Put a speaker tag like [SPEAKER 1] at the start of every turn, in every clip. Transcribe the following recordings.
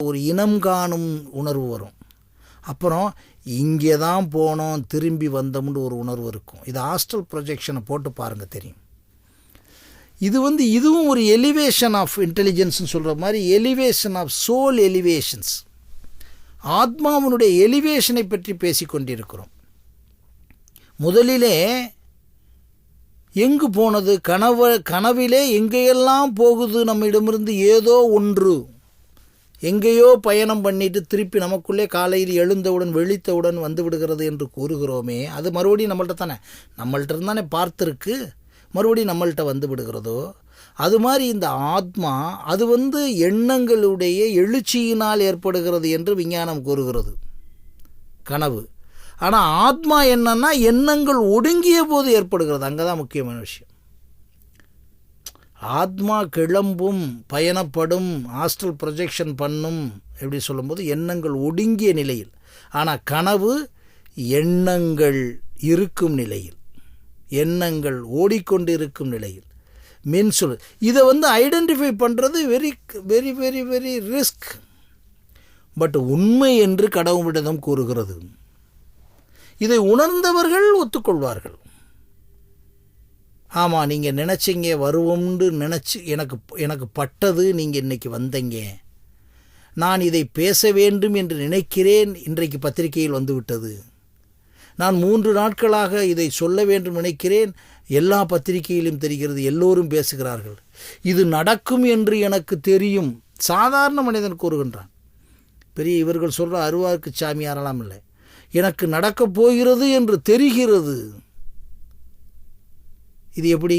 [SPEAKER 1] ஒரு இனம் காணும் உணர்வு வரும். அப்புறம் இங்கே தான் போனோம் திரும்பி வந்தோம்னு ஒரு உணர்வு இருக்கும். இது ஆஸ்ட்ரல் ப்ரொஜெக்ஷனை போட்டு பாருங்கள் தெரியும். இதுவும் ஒரு எலிவேஷன் ஆஃப் இன்டெலிஜென்ஸ்னு சொல்கிற மாதிரி எலிவேஷன் ஆஃப் சோல் எலிவேஷன்ஸ். ஆத்மாவினுடைய எலிவேஷனை பற்றி பேசி கொண்டிருக்கிறோம். முதலிலே எங்கு போனது? கனவிலே எங்கேயெல்லாம் போகுது நம்மிடமிருந்து ஏதோ ஒன்று, எங்கேயோ பயணம் பண்ணிட்டு திருப்பி நமக்குள்ளே காலையில் எழுந்தவுடன் விழித்தவுடன் வந்து விடுகிறது என்று கூறுகிறோமே, அது மறுபடியும் நம்மள்ட்ட தானே, நம்மள்ட்ட இருந்தானே பார்த்துருக்கு, மறுபடியும் நம்மள்ட்ட வந்து விடுகிறதோ. அது மாதிரி இந்த ஆத்மா அது எண்ணங்களுடைய எழுச்சியினால் ஏற்படுகிறது என்று விஞ்ஞானம் கூறுகிறது, கனவு. ஆனால் ஆத்மா என்னன்னா எண்ணங்கள் ஒடுங்கிய போது ஏற்படுகிறது. அங்கே தான் முக்கியமான விஷயம். ஆத்மா கிளம்பும், பயணப்படும், ஆஸ்ட்ரல் ப்ரொஜெக்ஷன் பண்ணும் எப்படி சொல்லும்போது எண்ணங்கள் ஒடுங்கிய நிலையில். ஆனால் கனவு எண்ணங்கள் இருக்கும் நிலையில், எண்ணங்கள் ஓடிக்கொண்டு இருக்கும் நிலையில். சொல் இதை ஐடென்டிஃபை பண்ணுறது very very very very risk. But உண்மை என்று கடவுளிடம் கூறுகிறது. இதை உணர்ந்தவர்கள் ஒத்துக்கொள்வார்கள். ஆமாம், நீங்கள் நினச்சிங்க வருவோம்னு நினச்சி எனக்கு பட்டது, நீங்கள் இன்றைக்கி வந்தீங்க, நான் இதை பேச வேண்டும் என்று நினைக்கிறேன், இன்றைக்கு பத்திரிகையில் வந்துவிட்டது, நான் 3 நாட்களாக இதை சொல்ல வேண்டும் நினைக்கிறேன், எல்லா பத்திரிகையிலும் தெரிகிறது, எல்லோரும் பேசுகிறார்கள், இது நடக்கும் என்று எனக்கு தெரியும். சாதாரண மனிதன் கூறுகின்றான். பெரிய இவர்கள் சொல்கிற அருவாக்கு சாமியாரெல்லாம் இல்லை, எனக்கு நடக்கப் போகிறது என்று தெரிகிறது. இது எப்படி?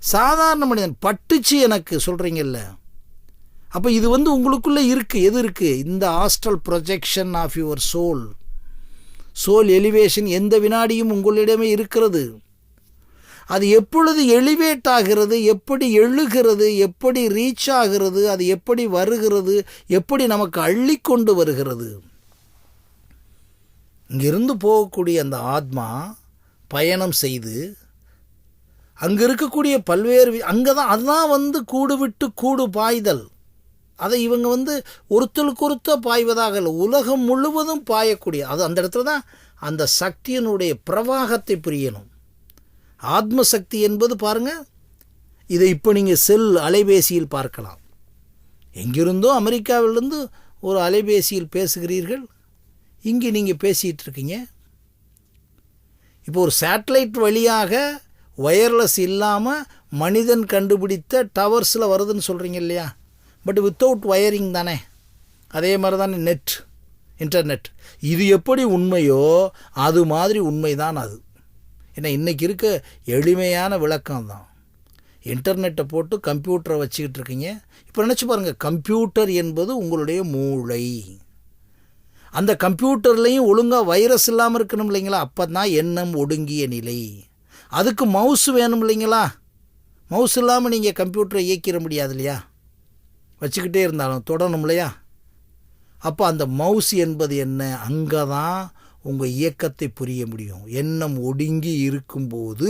[SPEAKER 1] சாதாரண மனிதன் பட்டுச்சு எனக்கு சொல்கிறீங்கல்ல. அப்போ இது உங்களுக்குள்ளே இருக்குது. எது இருக்குது? இந்த astral projection of your soul elevation எந்த வினாடியும் உங்களிடமே இருக்கிறது. அது எப்பொழுது எலிவேட் ஆகிறது, எப்படி எழுகிறது, எப்படி ரீச் ஆகிறது, அது எப்படி வருகிறது, எப்படி நமக்கு அள்ளிக்கொண்டு வருகிறது. இங்கிருந்து போகக்கூடிய அந்த ஆத்மா பயணம் செய்து அங்கே இருக்கக்கூடிய பல்வேறு அதுதான் கூடு விட்டு கூடு பாய்தல். அதை இவங்க ஒருத்தருக்கொருத்த பாய்வதாக இல்லை, உலகம் முழுவதும் பாயக்கூடிய அது. அந்த இடத்துல தான் அந்த சக்தியினுடைய பிரவாகத்தை புரியணும். ஆத்ம சக்தி என்பது பாருங்கள், இதை இப்போ நீங்கள் செல் அலைபேசியில் பார்க்கலாம். எங்கிருந்தோ அமெரிக்காவிலிருந்து ஒரு அலைபேசியில் பேசுகிறீர்கள், இங்கே நீங்கள் பேசிகிட்டு இருக்கீங்க. இப்போ ஒரு சேட்டலைட் வழியாக ஒயர்லெஸ் இல்லாமல் மனிதன் கண்டுபிடித்த டவர்ஸில் வருதுன்னு சொல்கிறீங்க இல்லையா? பட் வித்தவுட் ஒயரிங் தானே. அதே மாதிரி தானே இன்டர்நெட். இது எப்படி உண்மையோ அது மாதிரி உண்மைதான் அது. ஏன்னா இன்றைக்கி இருக்க எளிமையான விளக்கம் தான். இன்டர்நெட்டை போட்டு கம்ப்யூட்டரை வச்சுக்கிட்டு இருக்கீங்க. இப்போ நினச்சி பாருங்கள், கம்ப்யூட்டர் என்பது உங்களுடைய மூளை. அந்த கம்ப்யூட்டர்லேயும் ஒழுங்காக வைரஸ் இல்லாமல் இருக்கணும் இல்லைங்களா? அப்போ தான் எண்ணம் ஒடுங்கிய நிலை. அதுக்கு மவுஸ் வேணும் இல்லைங்களா? மவுஸ் இல்லாமல் நீங்கள் கம்ப்யூட்டரை இயக்கிட முடியாது இல்லையா? வச்சுக்கிட்டே இருந்தாலும் தொடணும் இல்லையா? அப்போ அந்த மவுஸ் என்பது என்ன? அங்கே தான் உங்கள் இயக்கத்தை புரிய முடியும். எண்ணம் ஒடுங்கி இருக்கும்போது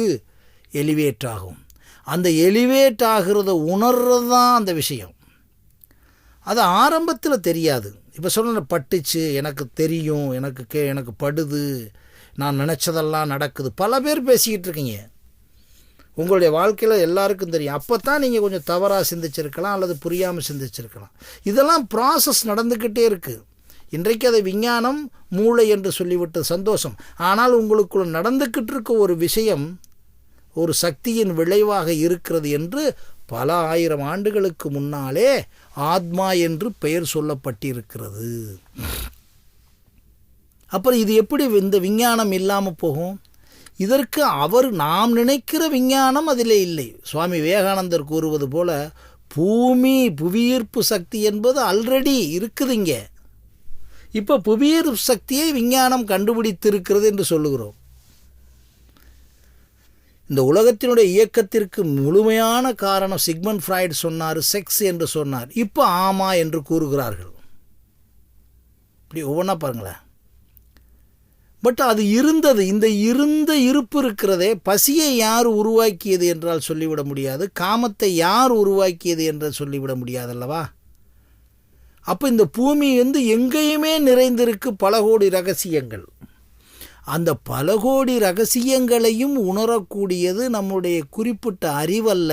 [SPEAKER 1] எலிவேட் ஆகும். அந்த எலிவேட் ஆகிறத உணர்றது தான் அந்த விஷயம். அது ஆரம்பத்தில் தெரியாது. இப்போ சொன்ன பட்டுச்சு, எனக்கு தெரியும், எனக்கு படுது, நான் நினச்சதெல்லாம் நடக்குது. பல பேர் பேசிக்கிட்டு இருக்கீங்க. உங்களுடைய வாழ்க்கையில் எல்லாருக்கும் தெரியும். அப்போ தான் நீங்கள் கொஞ்சம் தவறாக சிந்திச்சிருக்கலாம் அல்லது புரியாமல் சிந்திச்சிருக்கலாம். இதெல்லாம் ப்ராசஸ் நடந்துக்கிட்டே இருக்குது. இன்றைக்கு அதை விஞ்ஞானம் மூளை என்று சொல்லிவிட்டு சந்தோஷம். ஆனால் உங்களுக்குள்ள நடந்துக்கிட்டு இருக்க ஒரு விஷயம் ஒரு சக்தியின் விளைவாக இருக்கிறது என்று பல ஆயிரம் ஆண்டுகளுக்கு முன்னாலே ஆத்மா என்று பெயர் சொல்லப்பட்டிருக்கிறது. அப்புறம் இது எப்படி இந்த விஞ்ஞானம் இல்லாமல் போகும்? இதற்கு நாம் நினைக்கிற விஞ்ஞானம் அதில் இல்லை. சுவாமி விவேகானந்தர் கூறுவது போல புவியீர்ப்பு சக்தி என்பது ஆல்ரெடி இருக்குதுங்க. இப்போ புவியீர்ப்பு சக்தியை விஞ்ஞானம் கண்டுபிடித்திருக்கிறது என்று சொல்லுகிறோம். இந்த உலகத்தினுடைய இயக்கத்திற்கு முழுமையான காரணம் சிக்மண்ட் ஃப்ராய்டு சொன்னார், செக்ஸ் என்று சொன்னார். இப்போ ஆமா என்று கூறுகிறார்கள். இப்படி ஒவ்வொன்றா பாருங்களேன். பட் அது இருந்தது. இந்த இருப்பு இருக்கிறதே, பசியை யார் உருவாக்கியது என்றால் சொல்லிவிட முடியாது. காமத்தை யார் உருவாக்கியது என்று சொல்லிவிட முடியாது அல்லவா? அப்போ இந்த பூமி வந்து எங்கேயுமே நிறைந்திருக்கு பல கோடி ரகசியங்கள். அந்த பல கோடி ரகசியங்களையும் உணரக்கூடியது நம்முடைய குறிப்பிட்ட அறிவல்ல.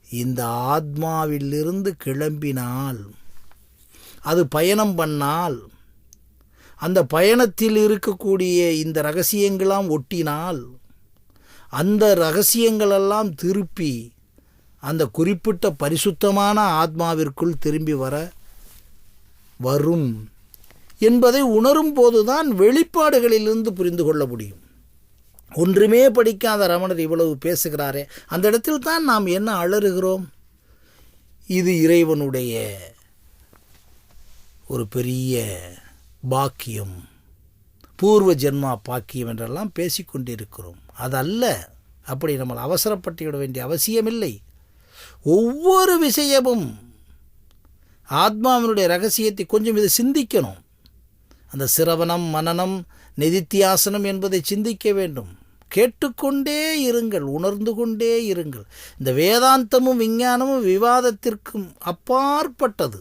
[SPEAKER 1] இந்த ஆத்மாவிலிருந்து கிளம்பினால், அது பயணம் பண்ணால், அந்த பயணத்தில் இருக்கக்கூடிய இந்த ரகசியங்களாம் ஒட்டினால், அந்த ரகசியங்களெல்லாம் திருப்பி அந்த குறிப்பிட்ட பரிசுத்தமான ஆத்மாவிற்குள் திரும்பி வரும் என்பதை உணரும் போதுதான் வெளிப்பாடுகளிலிருந்து புரிந்து கொள்ள முடியும். ஒன்றுமே படிக்காத ரமணர் இவ்வளவு பேசுகிறாரே, அந்த இடத்தில் தான் நாம் என்ன அலறுகிறோம்? இது இறைவனுடைய ஒரு பெரிய பாக்கியம், பூர்வ ஜென்மா பாக்கியம் என்றெல்லாம் பேசிக்கொண்டிருக்கிறோம். அதல்ல, அப்படி நம்ம அவசரப்பட்டு விட வேண்டிய அவசியமில்லை. ஒவ்வொரு விஷயமும் ஆத்மாவினுடைய ரகசியத்தை கொஞ்சம் இதை சிந்திக்கணும். அந்த சிரவணம், மனனம், நிதித்தியாசனம் என்பதை சிந்திக்க வேண்டும். கேட்டுக்கொண்டே இருங்கள், உணர்ந்து கொண்டே இருங்கள். இந்த வேதாந்தமும் விஞ்ஞானமும் விவாதத்திற்கும் அப்பாற்பட்டது.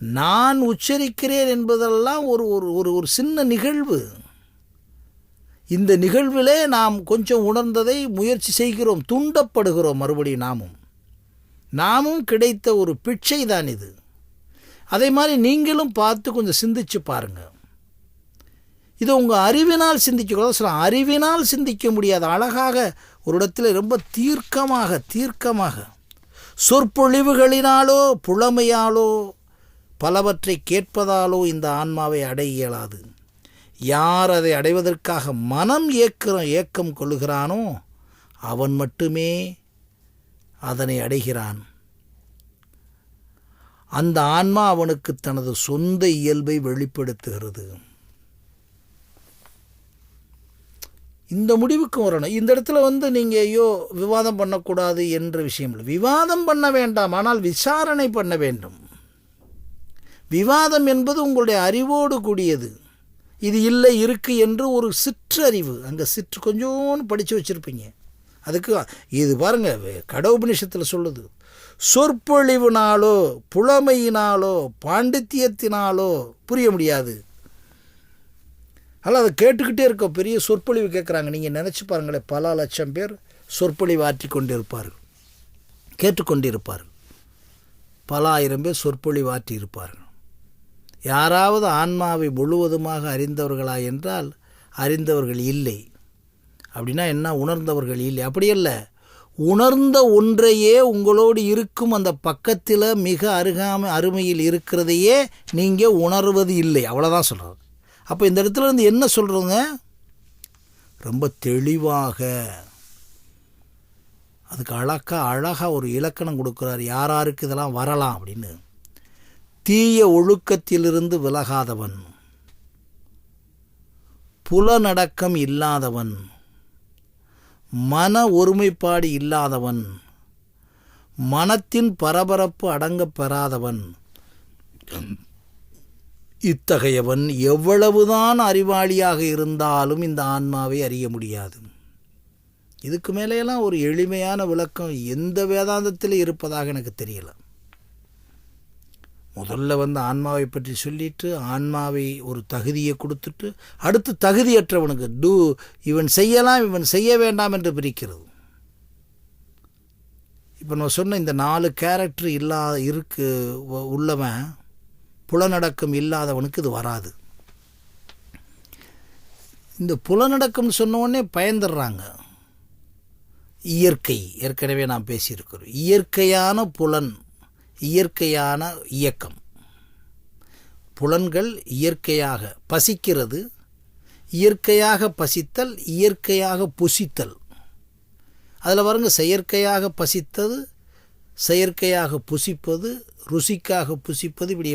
[SPEAKER 1] நான் உச்சரிக்கிறேன் என்பதெல்லாம் ஒரு ஒரு ஒரு சின்ன நிகழ்வு. இந்த நிகழ்விலே நாம் கொஞ்சம் உணர்ந்ததை முயற்சி செய்கிறோம், தூண்டப்படுகிறோம். மறுபடியும் நாமும் கிடைத்த ஒரு பிச்சை தான் இது. அதே மாதிரி நீங்களும் பார்த்து கொஞ்சம் சிந்திச்சு பாருங்கள். இதை உங்கள் அறிவினால் சிந்திக்க சில அறிவினால் சிந்திக்க முடியாது. அழகாக ஒரு இடத்துல ரொம்ப தீர்க்கமாக சொற்பொழிவுகளினாலோ புலமையாலோ பலவற்றை கேட்பதாலோ இந்த ஆன்மாவை அடைய இயலாது. யார் அதை அடைவதற்காக மனம் ஏக்கம் கொள்ளுகிறானோ அவன் மட்டுமே அதனை அடைகிறான். அந்த ஆன்மா அவனுக்கு தனது சொந்த இயல்பை வெளிப்படுத்துகிறது. இந்த முடிவுக்கு வரணும். இந்த இடத்துல நீங்கள் ஐயோ விவாதம் பண்ணக்கூடாது என்ற விஷயம் இல்லை. விவாதம் பண்ண வேண்டாம், ஆனால் விசாரணை பண்ண வேண்டும். விவாதம் என்பது உங்களுடைய அறிவோடு கூடியது. இது இல்லை இருக்கு என்று ஒரு சிற்றறிவு, அங்கே கொஞ்சோன்னு படித்து வச்சுருப்பீங்க. அதுக்கு இது பாருங்கள், கடோபனிஷத்தில் சொல்லுது, சொற்பொழிவுனாலோ புலமையினாலோ பாண்டித்தியத்தினாலோ புரிய முடியாது. அதனால் அதை கேட்டுக்கிட்டே இருக்க. பெரிய சொற்பொழிவு கேட்குறாங்க. நீங்கள் நினச்சி பாருங்களேன், பல லட்சம் பேர் சொற்பொழிவு ஆற்றி கொண்டிருப்பார்கள், கேட்டுக்கொண்டிருப்பார்கள். பல ஆயிரம் பேர் சொற்பொழிவு ஆற்றி இருப்பார்கள். யாராவது ஆன்மாவை முழுவதுமாக அறிந்தவர்களா என்றால் அறிந்தவர்கள் இல்லை. அப்படின்னா என்ன? உணர்ந்தவர்கள் இல்லை. அப்படியல்ல, உணர்ந்த ஒன்றையே உங்களோடு இருக்கும் அந்த பக்கத்தில் மிக அருமையில் இருக்கிறதையே நீங்கள் உணர்வது இல்லை. அவ்வளோதான் சொல்கிறது. அப்போ இந்த இடத்துல இருந்து என்ன சொல்கிறோங்க? ரொம்ப தெளிவாக அதுக்கு அழகாக ஒரு இலக்கணம் கொடுக்குறார். யாராருக்கு இதெல்லாம் வரலாம் அப்படின்னு. தீய ஒழுக்கத்திலிருந்து விலகாதவன், புலனடக்கம் இல்லாதவன், மன ஒருமைப்பாடு இல்லாதவன், மனத்தின் பரபரப்பு அடங்கப் பெறாதவன், இத்தகையவன் எவ்வளவுதான் அறிவாளியாக இருந்தாலும் இந்த ஆன்மாவை அறிய முடியாது. இதுக்கு மேலேயெல்லாம் ஒரு எளிமையான விளக்கம் எந்த வேதாந்தத்தில் இருப்பதாக எனக்கு தெரியல. முதல்ல ஆன்மாவை பற்றி சொல்லிட்டு, ஆன்மாவை ஒரு தகுதியை கொடுத்துட்டு, அடுத்து தகுதியற்றவனுக்கு இவன் செய்யலாம் இவன் செய்ய வேண்டாம் என்று பிரிக்கிறது. இப்போ நான் சொன்ன இந்த 4 கேரக்டர் உள்ளவன், புலனடக்கம் இல்லாதவனுக்கு இது வராது. இந்த புலனடக்கம்னு சொன்ன உடனே பயந்துடுறாங்க. இயற்கை, ஏற்கனவே நாம் பேசியிருக்கிறோம். இயற்கையான புலன், இயற்கையான இயக்கம். புலன்கள் இயற்கையாக பசிக்கிறது, இயற்கையாக பசித்தல், இயற்கையாக புசித்தல். அதில் பாருங்க, செயற்கையாக பசித்தது, செயற்கையாக புசிப்பது, ருசிக்காக புசிப்பது, இப்படி